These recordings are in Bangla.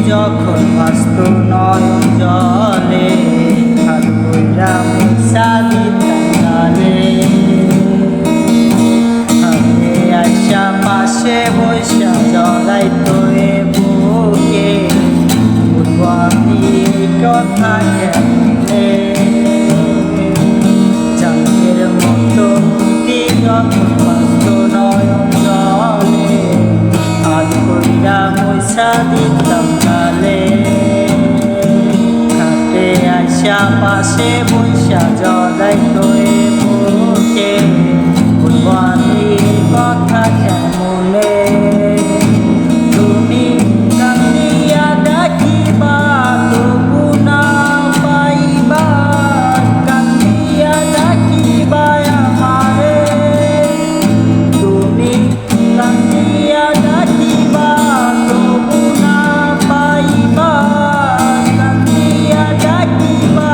যখন ভাসত নয়ন জলে হাত বইরা মুছা দিতাম গালে হাতে আইসা পাশে বৈশা জড়াইতো এ বুকে বলবো আমি এই কথা কেমনে চাঁদের মতো মুক্তি যখন ভাসত নয়ন জলে হাত বইরা মুছা দিতাম পাশে বৈশা জড়াইতো এ বুকে বলবো আমি কথা কেমনে তুমি কান্দিয়া ডাকিবা তবু না পাইবা কান্দিয়া ডাকিবা আমারে তুমি কান্দিয়া ডাকিবা তবু না পাইবা কান্দিয়া ডাকিবা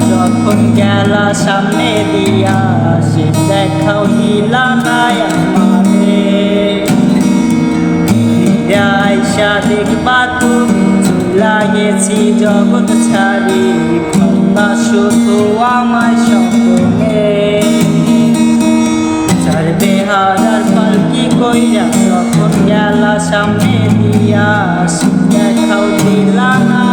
যখন গেলা সামনে দিয়া সে দেখাও দিলা না আমারে আইসা দেখবা তুমি চইলা গেছি জগৎ ছাড়ি ভাবনা শুধু আমায় স্বপ্নে ছাড়বে হারার পালকি কইরা যখন গেলা সামনে দিয়া সে দেখাও দিলা না